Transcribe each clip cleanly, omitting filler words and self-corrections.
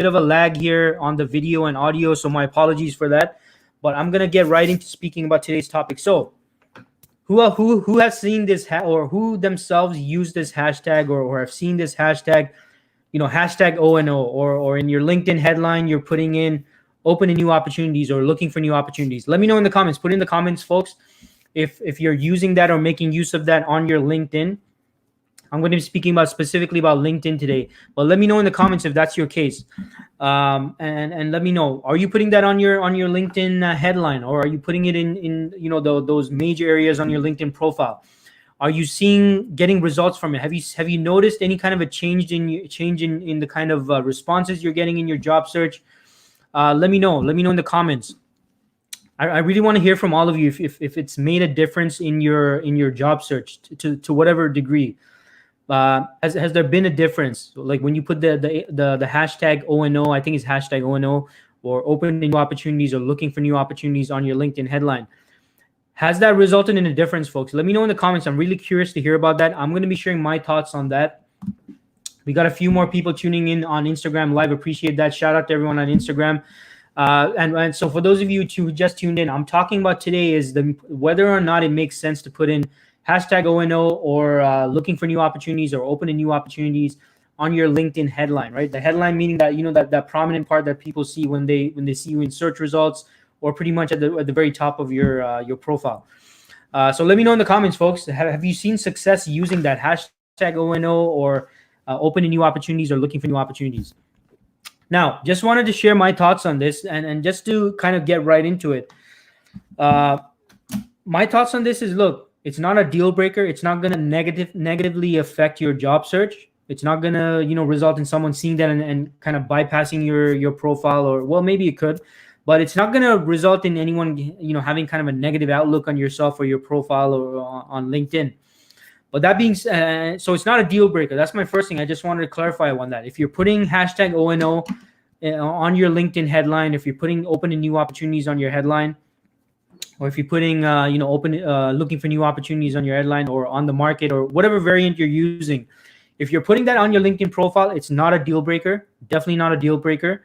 bit of a lag here on the video and audio, so my apologies for that. But I'm gonna get right into speaking about today's topic. So, who has seen this or who themselves use this hashtag or have seen this hashtag? Hashtag O&O, or in your LinkedIn headline, you're putting in open to new opportunities or looking for new opportunities. Let me know in the comments. Put in the comments, folks, if you're using that or making use of that on your LinkedIn. I'm going to be speaking specifically about LinkedIn today, but let me know in the comments if that's your case. And let me know, are you putting that on your LinkedIn headline, or are you putting it in those major areas on your LinkedIn profile? Are you getting results from it? Have you noticed any kind of a change in the kind of responses you're getting in your job search? Let me know. Let me know in the comments. I really want to hear from all of you if it's made a difference in your job search to whatever degree. Has there been a difference? Like when you put the hashtag O&O, I think it's hashtag O&O, or open new opportunities or looking for new opportunities on your LinkedIn headline. Has that resulted in a difference, folks? Let me know in the comments. I'm really curious to hear about that. I'm going to be sharing my thoughts on that. We got a few more people tuning in on Instagram Live. Appreciate that. Shout out to everyone on Instagram. And so for those of you who just tuned in, I'm talking about today is whether or not it makes sense to put in hashtag O&O or looking for new opportunities or open to new opportunities on your LinkedIn headline, right? The headline meaning that that prominent part that people see when they see you in search results, or pretty much at the very top of your profile. So let me know in the comments, folks. Have you seen success using that hashtag O&O or open to new opportunities or looking for new opportunities? Now, just wanted to share my thoughts on this and just to kind of get right into it. My thoughts on this is, look, it's not a deal breaker. It's not going to negatively affect your job search. It's not going to, result in someone seeing that and kind of bypassing your profile, or, well, maybe it could, but it's not going to result in anyone, having kind of a negative outlook on yourself or your profile or on LinkedIn. But that being said, so it's not a deal breaker. That's my first thing. I just wanted to clarify on that. If you're putting hashtag O&O on your LinkedIn headline, if you're putting open to new opportunities on your headline, or if you're putting, looking for new opportunities on your headline, or on the market, or whatever variant you're using, if you're putting that on your LinkedIn profile, it's not a deal breaker. Definitely not a deal breaker.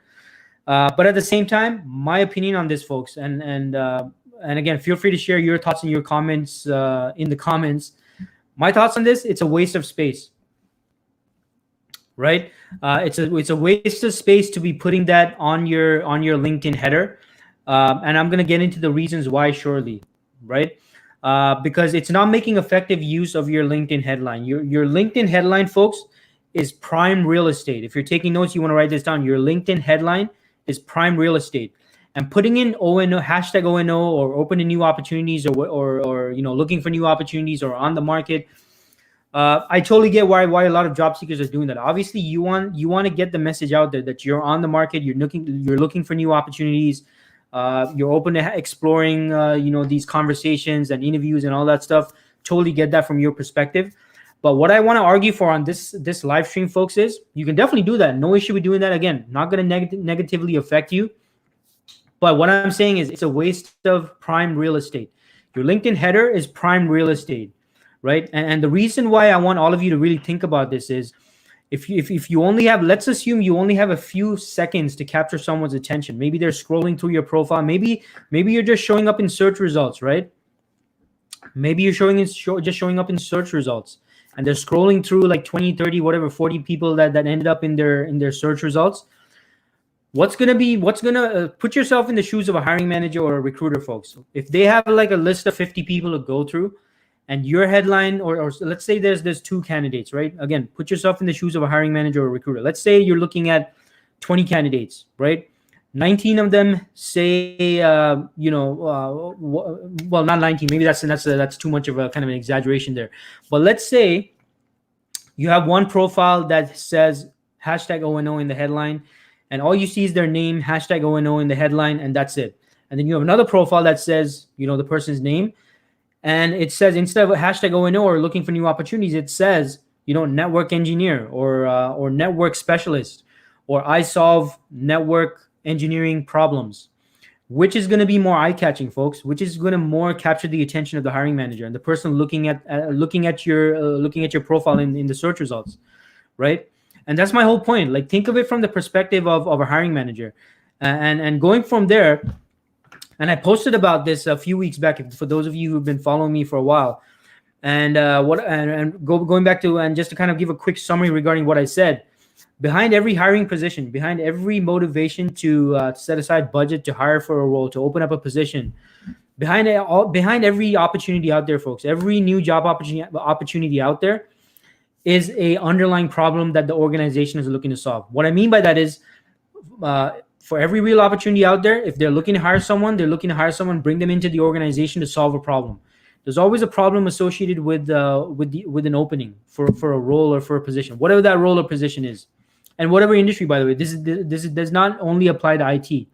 But at the same time, my opinion on this, folks, and again, feel free to share your thoughts and your comments in the comments. My thoughts on this: it's a waste of space, right? It's a waste of space to be putting that on your LinkedIn header, and I'm gonna get into the reasons why shortly, right? Because it's not making effective use of your LinkedIn headline. Your LinkedIn headline, folks, is prime real estate. If you're taking notes, you want to write this down. Your LinkedIn headline is prime real estate, and putting in O&O, hashtag O&O, or open to new opportunities, or looking for new opportunities, or on the market. I totally get why a lot of job seekers are doing that. Obviously, you want to get the message out there that you're on the market, you're looking for new opportunities, you're open to exploring these conversations and interviews and all that stuff. Totally get that from your perspective. But what I want to argue for on this live stream, folks, is you can definitely do that. No issue with doing that. Again, not going to negatively affect you. But what I'm saying is it's a waste of prime real estate. Your LinkedIn header is prime real estate, right? And the reason why I want all of you to really think about this is if you only have, let's assume you only have a few seconds to capture someone's attention. Maybe they're scrolling through your profile. Maybe you're just showing up in search results, right? Maybe you're just showing up in search results, and they're scrolling through like 20, 30, whatever, 40 people that ended up in their search results. What's going to put yourself in the shoes of a hiring manager or a recruiter, folks. If they have like a list of 50 people to go through, and your headline, or let's say there's two candidates, right? Again, put yourself in the shoes of a hiring manager or a recruiter. Let's say you're looking at 20 candidates, right? 19 of them say, well, not 19. Maybe that's too much of a kind of an exaggeration there. But let's say you have one profile that says hashtag O&O in the headline, and all you see is their name, hashtag O&O in the headline, and that's it. And then you have another profile that says, the person's name, and it says, instead of hashtag O&O or looking for new opportunities, it says, network engineer or network specialist, or I solve network engineering problems. Which is going to be more eye-catching, folks? Which is going to more capture the attention of the hiring manager and the person looking at your profile in the search results, right? And that's my whole point. Like, think of it from the perspective of a hiring manager, and going from there. And I posted about this a few weeks back, for those of you who've been following me for a while. And going back to, and just to kind of give a quick summary regarding what I said, behind every hiring position, behind every motivation to set aside budget to hire for a role, to open up a position, behind every opportunity out there, folks, every new job opportunity out there is a underlying problem that the organization is looking to solve. What I mean by that is, for every real opportunity out there, if they're looking to hire someone, bring them into the organization to solve a problem. There's always a problem associated with an opening for a role or for a position, whatever that role or position is, and whatever industry. By the way, this does not only apply to IT,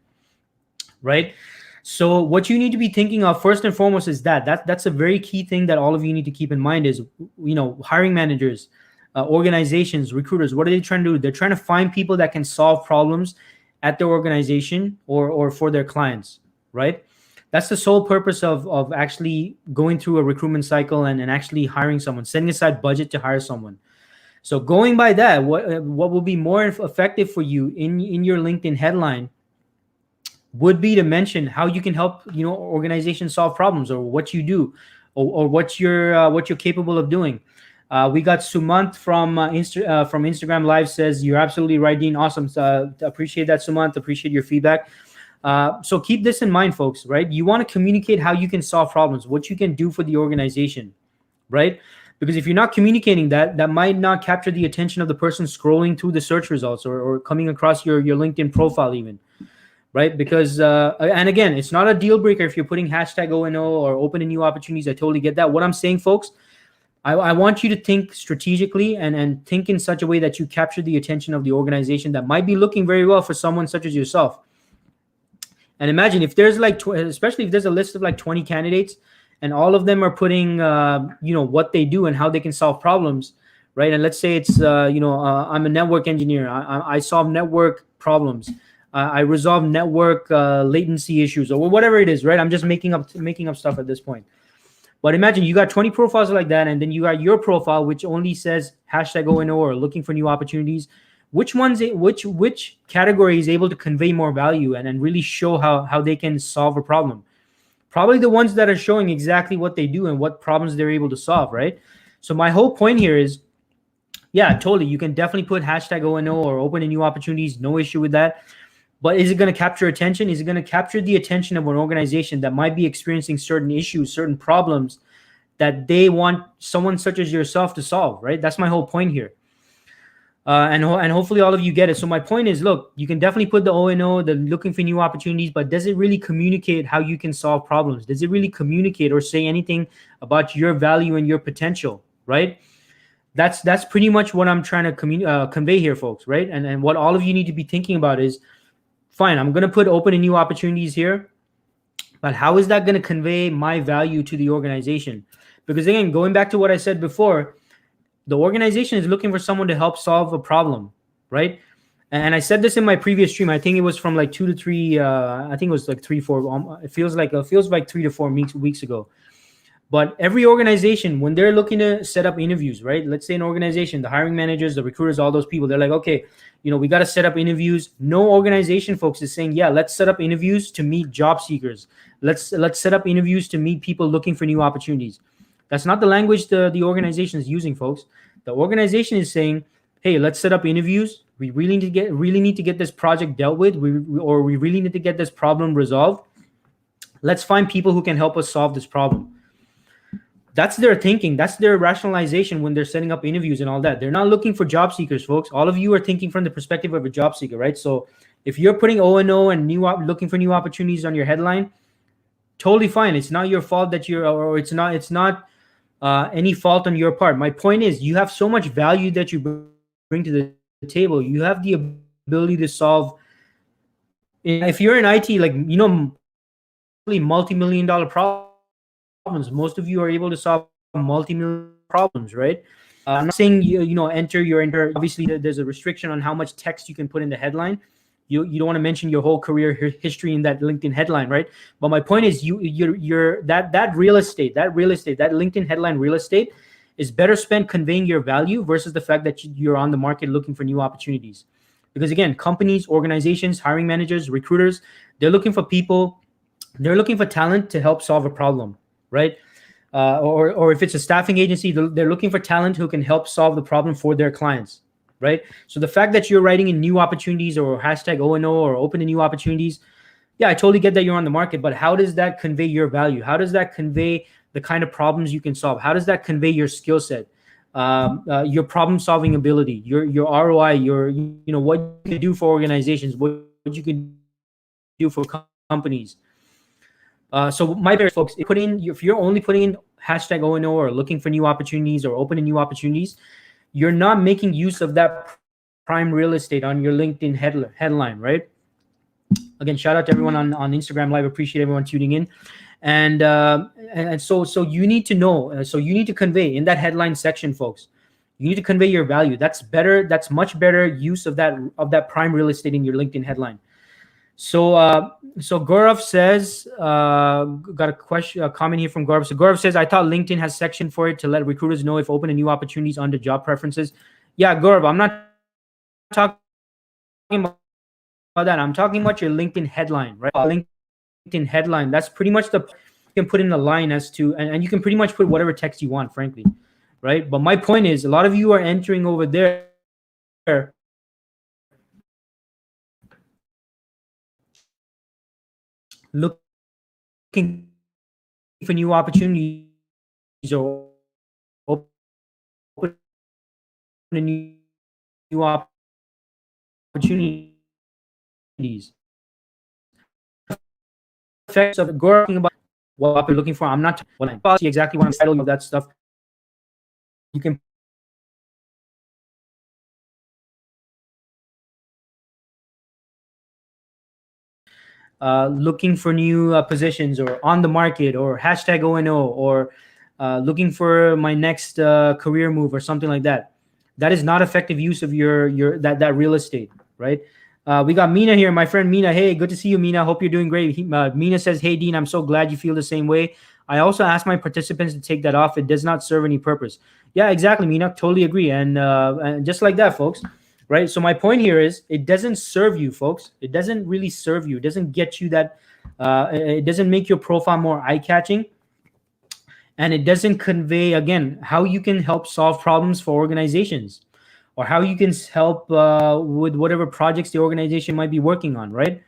right? So what you need to be thinking of first and foremost is that's a very key thing that all of you need to keep in mind is, hiring managers, organizations, recruiters, what are they trying to do? They're trying to find people that can solve problems at their organization or for their clients, right? That's the sole purpose of actually going through a recruitment cycle and actually hiring someone, setting aside budget to hire someone. So going by that, what will be more effective for you in your LinkedIn headline would be to mention how you can help organizations solve problems, or what you do, or what you're capable of doing. We got Sumant from Instagram Live says, "You're absolutely right, Dean. Awesome. Appreciate that, Sumant. Appreciate your feedback." So keep this in mind, folks, right? You want to communicate how you can solve problems, what you can do for the organization, right? Because if you're not communicating that might not capture the attention of the person scrolling through the search results, or coming across your LinkedIn profile even, right? Because, and again, it's not a deal breaker if you're putting hashtag ONO or open new opportunities. I totally get that. What I'm saying, folks, I want you to think strategically and think in such a way that you capture the attention of the organization that might be looking very well for someone such as yourself. And imagine if there's especially if there's a list of like 20 candidates, and all of them are putting, what they do and how they can solve problems, right? And let's say it's, I'm a network engineer. I solve network problems. I resolve network latency issues, or whatever it is, right? I'm just making up stuff at this point. But imagine you got 20 profiles like that, and then you got your profile, which only says hashtag ONO or looking for new opportunities. Which category is able to convey more value and really show how they can solve a problem? Probably the ones that are showing exactly what they do and what problems they're able to solve, right? So my whole point here is, yeah, totally. You can definitely put hashtag ONO or open new opportunities. No issue with that. But is it going to capture attention? Is it going to capture the attention of an organization that might be experiencing certain issues, certain problems that they want someone such as yourself to solve, right? That's my whole point here. And hopefully all of you get it. So my point is, look, you can definitely put the ONO, the looking for new opportunities, but does it really communicate how you can solve problems? Does it really communicate or say anything about your value and your potential, right? That's pretty much what I'm trying to convey here, folks, right? And what all of you need to be thinking about is, fine, I'm going to put open and new opportunities here, but how is that going to convey my value to the organization? Because again, going back to what I said before, the organization is looking for someone to help solve a problem, right? And I said this in my previous stream. I think it was from like 2 to 3. I think it was like 3, 4. It feels like 3 to 4 weeks ago. But every organization, when they're looking to set up interviews, right? Let's say an organization, the hiring managers, the recruiters, all those people, they're like, okay, we got to set up interviews. No organization, folks, is saying, yeah, let's set up interviews to meet job seekers. Let's set up interviews to meet people looking for new opportunities. That's not the language the organization is using, folks. The organization is saying, hey, let's set up interviews. We really need to get this project dealt with, we really need to get this problem resolved. Let's find people who can help us solve this problem. That's their thinking. That's their rationalization when they're setting up interviews and all that. They're not looking for job seekers, folks. All of you are thinking from the perspective of a job seeker, right? So if you're putting ONO and looking for new opportunities on your headline, totally fine. It's not your fault that it's not any fault on your part. My point is, you have so much value that you bring to the table. You have the ability to solve. If you're in IT, multi-million-dollar problems. Most of you are able to solve multi-million problems, right? I'm not saying enter. Obviously, there's a restriction on how much text you can put in the headline. You don't want to mention your whole career history in that LinkedIn headline, right? But my point is, you're that real estate, that LinkedIn headline real estate is better spent conveying your value versus the fact that you're on the market looking for new opportunities. Because again, companies, organizations, hiring managers, recruiters, they're looking for people, they're looking for talent to help solve a problem, right? Or if it's a staffing agency, they're looking for talent who can help solve the problem for their clients, right? So the fact that you're writing in new opportunities or hashtag O&O or open to new opportunities, yeah, I totally get that you're on the market, but how does that convey your value? How does that convey the kind of problems you can solve? How does that convey your skill set, your problem solving ability, your ROI, your what you can do for organizations, what you can do for companies? So my advice, folks, if you're only putting in hashtag O&O or looking for new opportunities or open to new opportunities, you're not making use of that prime real estate on your LinkedIn headline, right? Again, shout out to everyone on Instagram Live. Appreciate everyone tuning in. And so you need to know, so you need to convey in that headline section, folks. You need to convey your value. That's better. That's much better use of that prime real estate in your LinkedIn headline. So Gaurav says, got a comment here from Gaurav. So Gaurav says, I thought LinkedIn has section for it to let recruiters know if open to new opportunities under job preferences. Yeah, Gaurav, I'm not talking about that. I'm talking about your LinkedIn headline, right? LinkedIn headline. That's pretty much you can put in a line as to, and you can pretty much put whatever text you want, frankly, right? But my point is, a lot of you are entering over there looking for new opportunities or open to new opportunities. Effects of talking about what you're looking for. I'm not see exactly what I'm title of that stuff. You can looking for new positions or on the market or hashtag O&O or looking for my next career move or something like that. That is not effective use of your that real estate, right? We got Mina here, my friend Mina. Hey, good to see you, Mina. Hope you're doing great. Mina says, hey, Dean, I'm so glad you feel the same way. I also asked my participants to take that off. It does not serve any purpose. Yeah, exactly, Mina. Totally agree. And just like that, folks, right? So my point here is it doesn't serve you, folks. It doesn't really serve you. It doesn't get you that. It doesn't make your profile more eye-catching. And it doesn't convey, again, how you can help solve problems for organizations or how you can help with whatever projects the organization might be working on, right?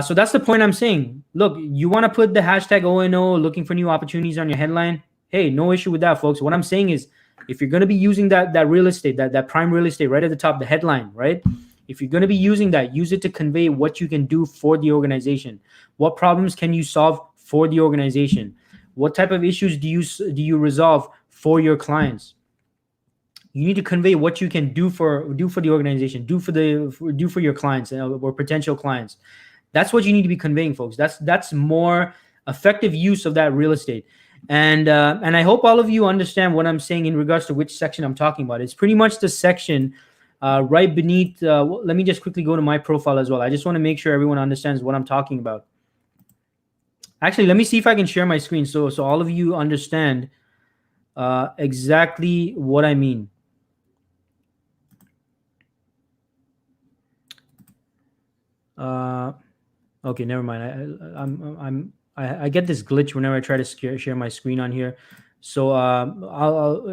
So that's the point I'm saying. Look, you want to put the hashtag O&O, looking for new opportunities on your headline. Hey, no issue with that, folks. What I'm saying is if you're going to be using that real estate, that prime real estate right at the top, the headline, right? If you're going to be using that, use it to convey what you can do for the organization. What problems can you solve for the organization? What type of issues do you resolve for your clients? You need to convey what you can do for the organization, do for your clients or potential clients. That's what you need to be conveying, folks. That's more effective use of that real estate. And I hope all of you understand what I'm saying in regards to which section I'm talking about. It's pretty much the section right beneath. Let me just quickly go to my profile as well. I just want to make sure everyone understands what I'm talking about. Actually, let me see if I can share my screen so all of you understand exactly what I mean. Okay, never mind. I get this glitch whenever I try to share my screen on here. So I'll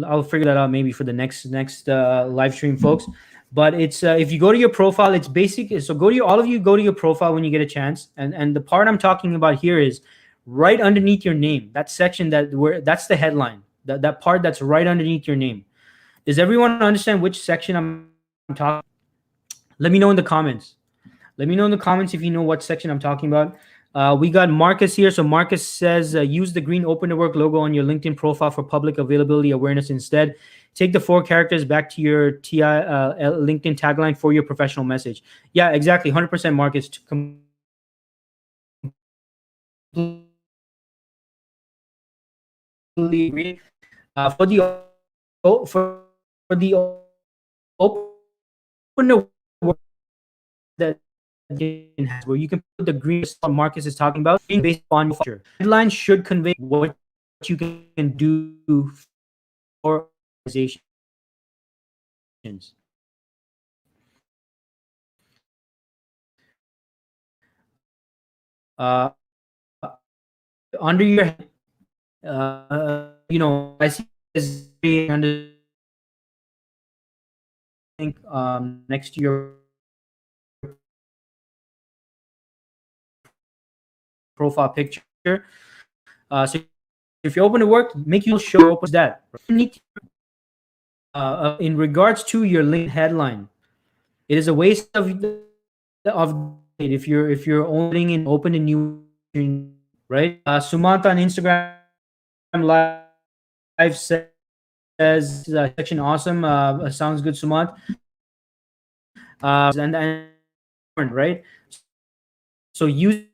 I'll figure that out maybe for the next live stream, folks. But it's if you go to your profile, it's basic. So all of you go to your profile when you get a chance, and the part I'm talking about here is right underneath your name. That section that's the headline. That part that's right underneath your name. Does everyone understand which section I'm talking? Let me know in the comments. Let me know in the comments if you know what section I'm talking about. We got Marcus here. So Marcus says, use the green open to work logo on your LinkedIn profile for public availability awareness instead. Take the 4 characters back to your LinkedIn tagline for your professional message. Yeah, exactly. 100% Marcus. Completely agree. For the open to work that has where you can put the green Marcus is talking about based on your headline should convey what you can do for organizations. Under your head, I see this under next to your profile picture. So if you're open to work, make you show open that. In regards to your LinkedIn headline, it is a waste of if you're only in open and new, right? Sumant on Instagram live says section awesome. Sounds good, Sumant. And right. So use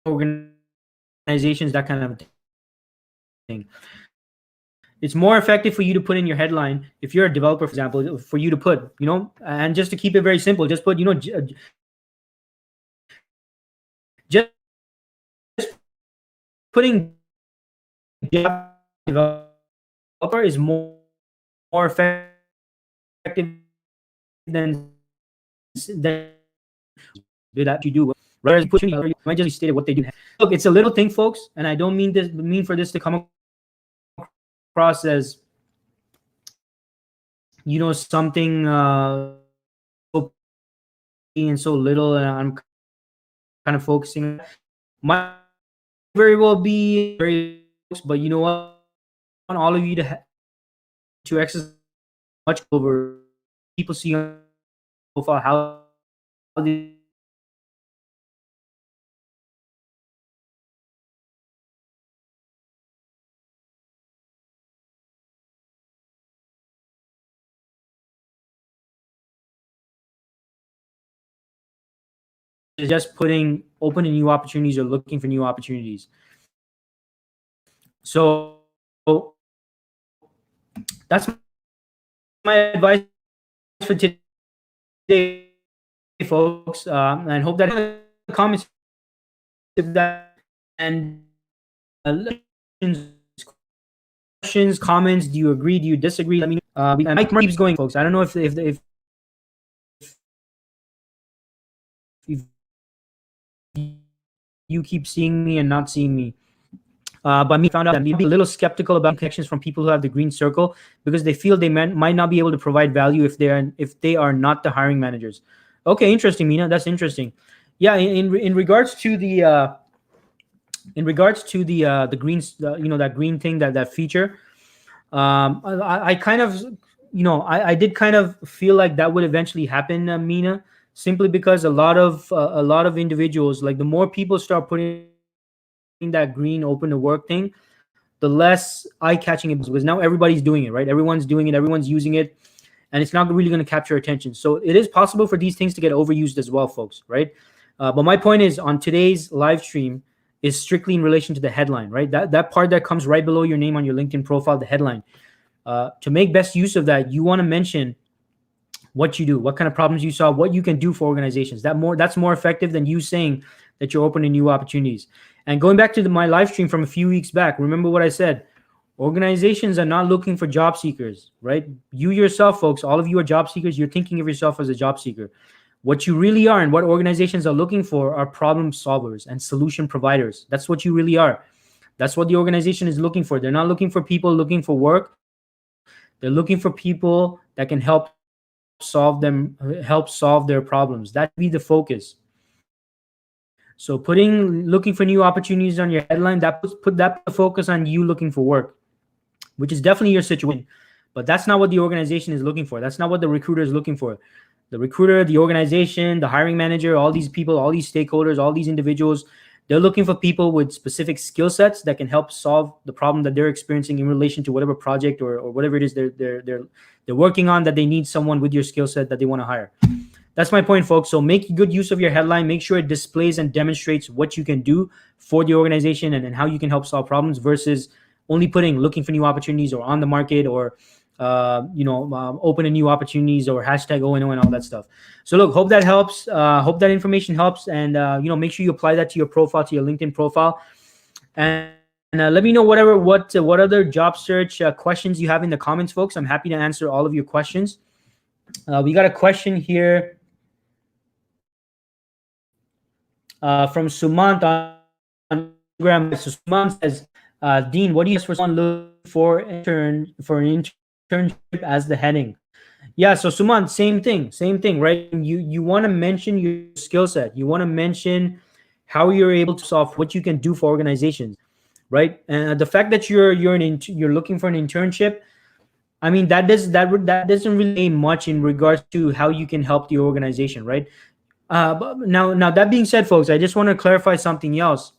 organizations, that kind of thing. It's more effective for you to put in your headline, if you're a developer, for example, for you to put, and just to keep it very simple, just put, just putting Java developer is more effective than that you do. Whereas you might just state what they do. Look, it's a little thing, folks, and I don't mean for this to come across as something so and so little, and I'm kind of focusing. Might very well be very, but you know what? I want all of you to exercise much over people see on profile how they is just putting open to new opportunities or looking for new opportunities. So that's my advice for today, folks. And I hope that in the comments, if that, and questions, comments, do you agree? Do you disagree? Let me know. And Mike keeps going, folks. I don't know if you keep seeing me and not seeing me. But me found out that maybe a little skeptical about connections from people who have the green circle because they feel they might not be able to provide value if they are not the hiring managers. Okay, interesting, Mina. That's interesting. Yeah, in regards to the green, that green thing, that feature, I kind of, I did kind of feel like that would eventually happen, Mina, simply because a lot of individuals, like the more people start putting that green open to work thing, the less eye-catching it is, because now everybody's doing it, right? Everyone's doing it, everyone's using it, and it's not really going to capture attention. So it is possible for these things to get overused as well, folks, right? But my point is, on today's live stream, is strictly in relation to the headline, right? That part that comes right below your name on your LinkedIn profile, the headline. To make best use of that, you want to mention what you do, what kind of problems you solve, what you can do for organizations. That's more effective than you saying that you're open to new opportunities. And going back to my live stream from a few weeks back, remember what I said? Organizations are not looking for job seekers, right? You yourself, folks, all of you are job seekers. You're thinking of yourself as a job seeker. What you really are and what organizations are looking for are problem solvers and solution providers. That's what you really are. That's what the organization is looking for. They're not looking for people looking for work. They're looking for people that can help solve their problems. That be the focus. So looking for new opportunities on your headline, that put that focus on you looking for work, which is definitely your situation. But that's not what the organization is looking for. That's not what the recruiter is looking for. The recruiter, the organization, the hiring manager, all these people, all these stakeholders, all these individuals, they're looking for people with specific skill sets that can help solve the problem that they're experiencing in relation to whatever project or whatever it is they're working on, that they need someone with your skill set that they want to hire. That's my point, folks. So make good use of your headline. Make sure it displays and demonstrates what you can do for the organization and how you can help solve problems versus only putting looking for new opportunities or on the market or open a new opportunities or hashtag ONO and all that stuff. So look, hope that helps. Hope that information helps, and make sure you apply that to your profile, to your LinkedIn profile, and let me know what other job search questions you have in the comments, folks. I'm happy to answer all of your questions. We got a question here from Sumant on Instagram. So Sumant says, Dean, what do you suggest for someone looking for an internship as the heading? Yeah, so Sumant, same thing, right? You want to mention your skill set. You want to mention how you're able to solve, what you can do for organizations, right? And the fact that you're looking for an internship, I mean, that doesn't really say much in regards to how you can help the organization, right? But now that being said, folks, I just want to clarify something else.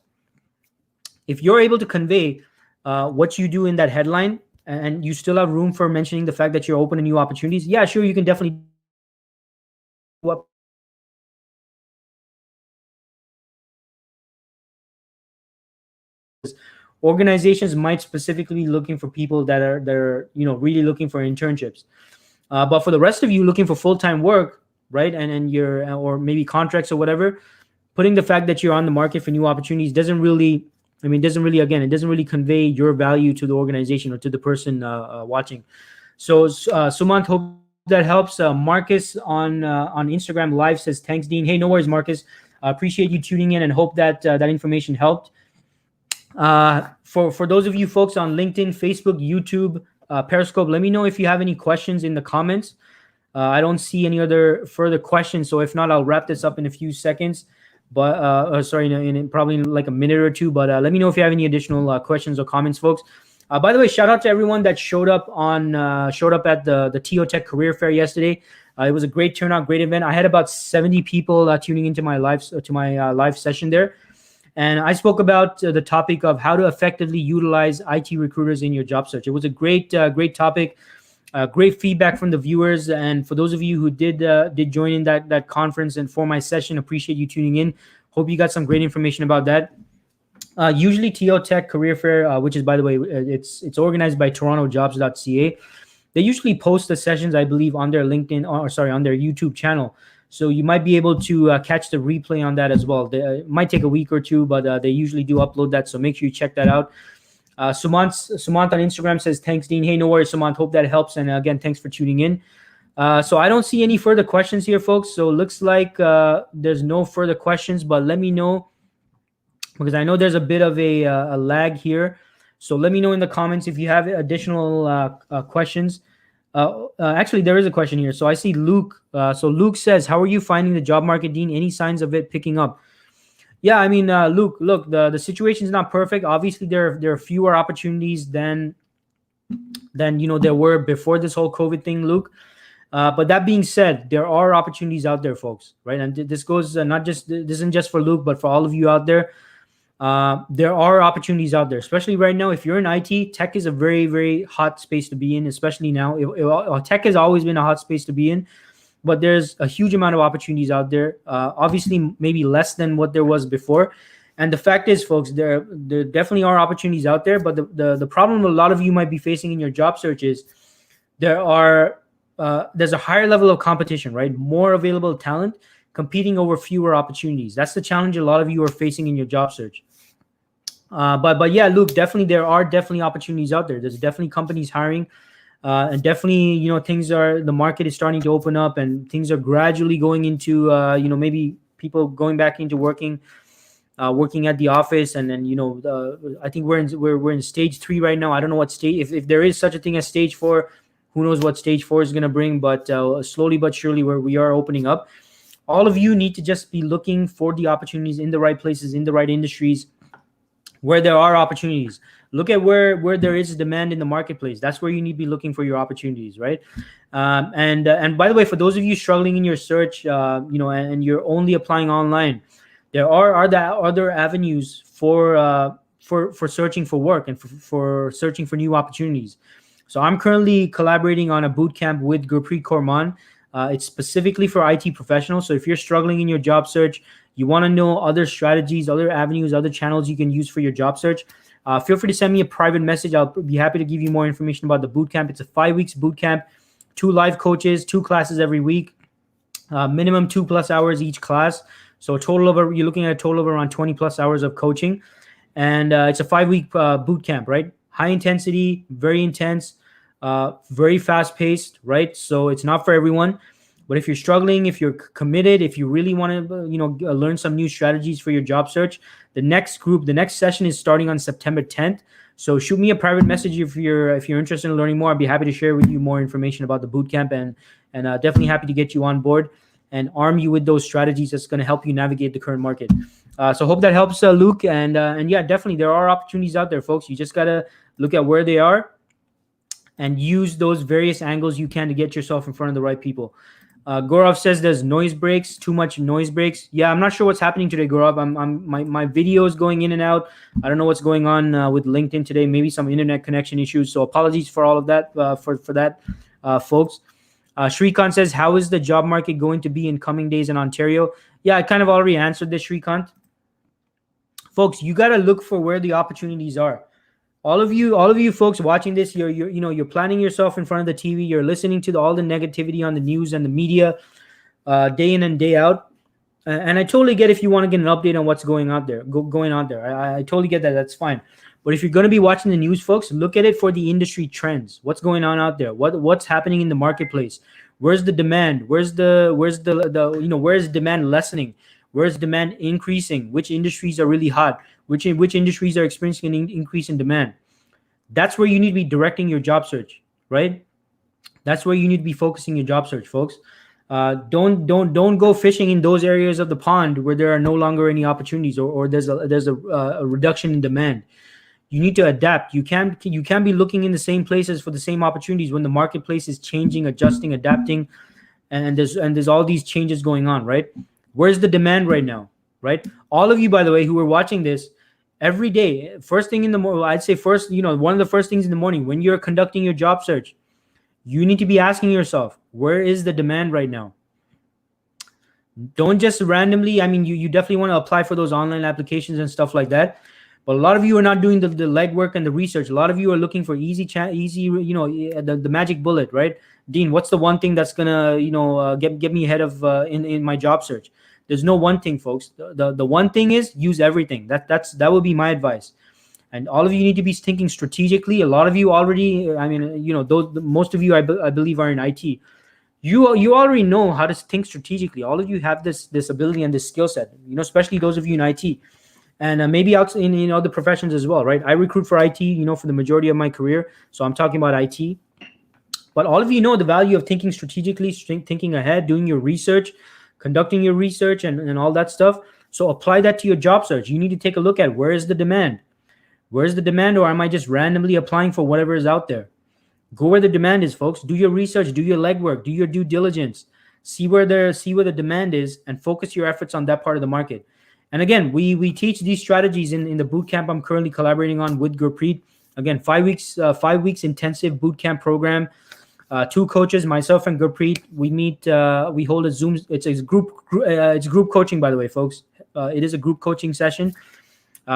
If you're able to convey what you do in that headline, and you still have room for mentioning the fact that you're open to new opportunities, yeah, sure, you can definitely what organizations might specifically be looking for people that are really looking for internships. But for the rest of you looking for full-time work, right, and you're or maybe contracts or whatever, putting the fact that you're on the market for new opportunities doesn't really convey your value to the organization or to the person watching. So Sumant, hope that helps. Marcus on Instagram live says, thanks, Dean. Hey, no worries, Marcus. Appreciate you tuning in and hope that that information helped. For those of you folks on LinkedIn, Facebook, YouTube, Periscope, let me know if you have any questions in the comments. I don't see any other further questions, so if not, I'll wrap this up in a few seconds. But in probably like a minute or two. But let me know if you have any additional questions or comments, folks. By the way, shout out to everyone that showed up at the TO Tech Career Fair yesterday. It was a great turnout, great event. I had about 70 people tuning into my live session there. And I spoke about the topic of how to effectively utilize IT recruiters in your job search. It was a great topic, great feedback from the viewers. And for those of you who did join in that conference and for my session, appreciate you tuning in. Hope you got some great information about that. Usually TO Tech Career Fair, which is, by the way, it's organized by TorontoJobs.ca. They usually post the sessions, I believe, on their LinkedIn on their YouTube channel. So you might be able to catch the replay on that as well. It might take a week or two, but they usually do upload that. So make sure you check that out. Sumant on Instagram says, thanks, Dean. Hey, no worries, Sumant. Hope that helps. And again, thanks for tuning in. So I don't see any further questions here, folks. So it looks like there's no further questions, but let me know, because I know there's a bit of a lag here. So let me know in the comments if you have additional questions. Actually, there is a question here. So I see Luke. So Luke says, how are you finding the job market, Dean? Any signs of it picking up? Yeah, I mean, Luke, look, the situation is not perfect. Obviously, there are fewer opportunities than there were before this whole COVID thing, Luke. But that being said, there are opportunities out there, folks, right? And this goes this isn't just for Luke, but for all of you out there. There are opportunities out there, especially right now. If you're in IT, tech is a very, very hot space to be in, especially now. Tech has always been a hot space to be in, but there's a huge amount of opportunities out there. Obviously, maybe less than what there was before. And the fact is, folks, there definitely are opportunities out there. But the problem a lot of you might be facing in your job search is there's a higher level of competition, right? More available talent competing over fewer opportunities. That's the challenge a lot of you are facing in your job search. But yeah, Luke, definitely there are opportunities out there. There's definitely companies hiring, and definitely the market is starting to open up, and things are gradually going into maybe people going back into working at the office, and then I think we're in stage 3 right now. I don't know what stage, if there is such a thing as stage 4. Who knows what stage 4 is going to bring? But slowly but surely, where we are opening up. All of you need to just be looking for the opportunities in the right places, in the right industries, where there are opportunities. Look at where there is demand in the marketplace. That's where you need to be looking for your opportunities, right? And by the way, for those of you struggling in your search, and you're only applying online, there are other avenues for searching for work and for searching for new opportunities. So I'm currently collaborating on a bootcamp with Gurpreet Kaur Mann. It's specifically for IT professionals. So if you're struggling in your job search, you want to know other strategies, other avenues, other channels you can use for your job search, feel free to send me a private message. I'll be happy to give you more information about the bootcamp. It's a 5 weeks bootcamp, 2 live coaches, 2 classes every week, minimum 2+ hours each class. So you're looking at a total of around 20+ hours of coaching. And it's a 5-week boot camp, right? High intensity, very intense, very fast paced, right? So it's not for everyone. But if you're struggling, if you're committed, if you really want to, learn some new strategies for your job search, the next session is starting on September 10th. So shoot me a private message if you're interested in learning more. I'd be happy to share with you more information about the bootcamp, and definitely happy to get you on board and arm you with those strategies that's going to help you navigate the current market. So hope that helps, Luke. And yeah, definitely there are opportunities out there, folks. You just got to look at where they are and use those various angles you can to get yourself in front of the right people. Gaurav says there's noise breaks, too much noise breaks. Yeah, I'm not sure what's happening today, Gaurav. My video is going in and out. I don't know what's going on with LinkedIn today. Maybe some internet connection issues. So apologies for all of that, for that, folks. Shrikant says, how is the job market going to be in coming days in Ontario? Yeah, I kind of already answered this, Shrikant. Folks, you got to look for where the opportunities are. All of you folks watching this, you're planning yourself in front of the TV. You're listening to all the negativity on the news and the media, day in and day out. And I totally get if you want to get an update on what's going on there. I totally get that. That's fine. But if you're going to be watching the news, folks, look at it for the industry trends. What's going on out there? What's happening in the marketplace? Where's the demand? Where's demand lessening? Where's demand increasing? Which industries are really hot? Which industries are experiencing an increase in demand? That's where you need to be directing your job search, right? That's where you need to be focusing your job search, folks. Don't go fishing in those areas of the pond where there are no longer any opportunities, or there's a reduction in demand. You need to adapt. You can't be looking in the same places for the same opportunities when the marketplace is changing, adjusting, adapting, and there's all these changes going on, right? Where's the demand right now, right? All of you, by the way, who are watching this, every day, first thing in the morning, I'd say one of the first things in the morning when you're conducting your job search, you need to be asking yourself, where is the demand right now? Don't just randomly, you definitely want to apply for those online applications and stuff like that. But a lot of you are not doing the legwork and the research. A lot of you are looking for the magic bullet, right? Dean, what's the one thing that's gonna, get me ahead of in my job search? There's no one thing, folks. The one thing is use everything. That would be my advice. And all of you need to be thinking strategically. A lot of you already, most of you, I believe, are in IT. You already know how to think strategically. All of you have this ability and this skill set. Especially those of you in IT, and maybe out in other professions as well, right? I recruit for IT, for the majority of my career. So I'm talking about IT. But all of you know the value of thinking strategically, thinking ahead, doing your research, conducting your research, and all that stuff. So apply that to your job search. You need to take a look at where is the demand. Where's the demand, or am I just randomly applying for whatever is out there? Go where the demand is, folks. Do your research, do your legwork, do your due diligence. See where the demand is, and focus your efforts on that part of the market. And again, we teach these strategies in the bootcamp I'm currently collaborating on with Gurpreet. Again, 5 weeks intensive bootcamp program. 2 coaches, myself and Gurpreet. We meet. We hold a Zoom. It's group coaching, by the way, folks. It is a group coaching session.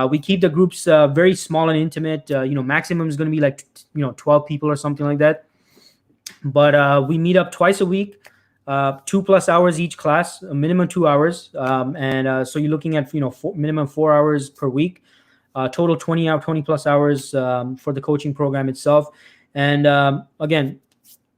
We keep the groups very small and intimate. Maximum is going to be like 12 people or something like that. But we meet up twice a week, 2+ hours each class, a minimum 2 hours, and so you're looking at minimum 4 hours per week, total 20+ hours for the coaching program itself. And again,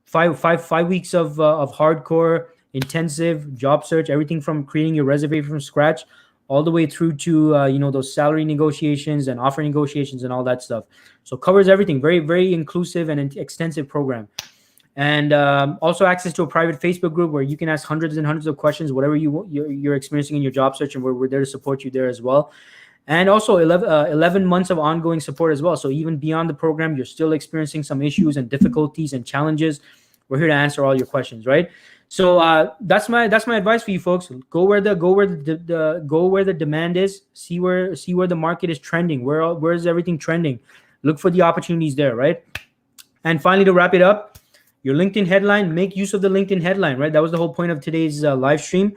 five weeks of hardcore intensive job search, everything from creating your resume from scratch all the way through to those salary negotiations and offer negotiations and all that stuff. So covers everything. Very, very inclusive and extensive program. And also access to a private Facebook group where you can ask hundreds and hundreds of questions, whatever you're experiencing in your job search, and we're there to support you there as well. And also 11 months of ongoing support as well. So even beyond the program, you're still experiencing some issues and difficulties and challenges. We're here to answer all your questions, right? So that's my advice for you folks. Go where the demand is. See where the market is trending. Where is everything trending? Look for the opportunities there, right? And finally, to wrap it up, Your LinkedIn headline, make use of the LinkedIn headline, right? That was the whole point of today's live stream.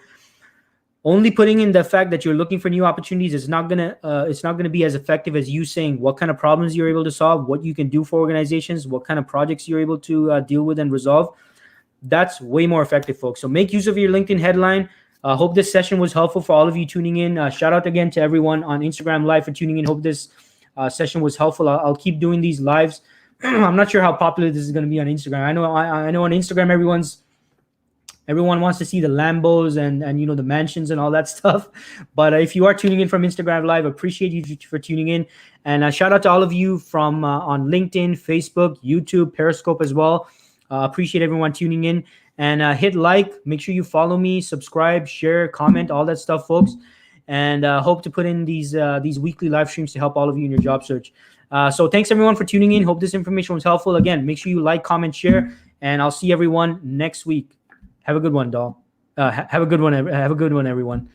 Only putting in the fact that you're looking for new opportunities is not gonna be as effective as you saying what kind of problems you're able to solve, what you can do for organizations, what kind of projects you're able to deal with and resolve. That's way more effective, folks. So make use of your LinkedIn headline. Hope this session was helpful for all of you tuning in. Shout out again to everyone on Instagram Live for tuning in. Hope this session was helpful. I'll keep doing these lives. I'm not sure how popular this is going to be on Instagram. I know on Instagram everyone wants to see the Lambos and the mansions and all that stuff. But if you are tuning in from Instagram Live, appreciate you for tuning in. And shout out to all of you from on LinkedIn, Facebook, YouTube, Periscope as well. Appreciate everyone tuning in. And hit like. Make sure you follow me, subscribe, share, comment, all that stuff, folks. And hope to put in these weekly live streams to help all of you in your job search. So thanks everyone for tuning in. Hope this information was helpful. Again, make sure you like, comment, share, and I'll see everyone next week. Have a good one, doll. Have a good one. Have a good one, everyone.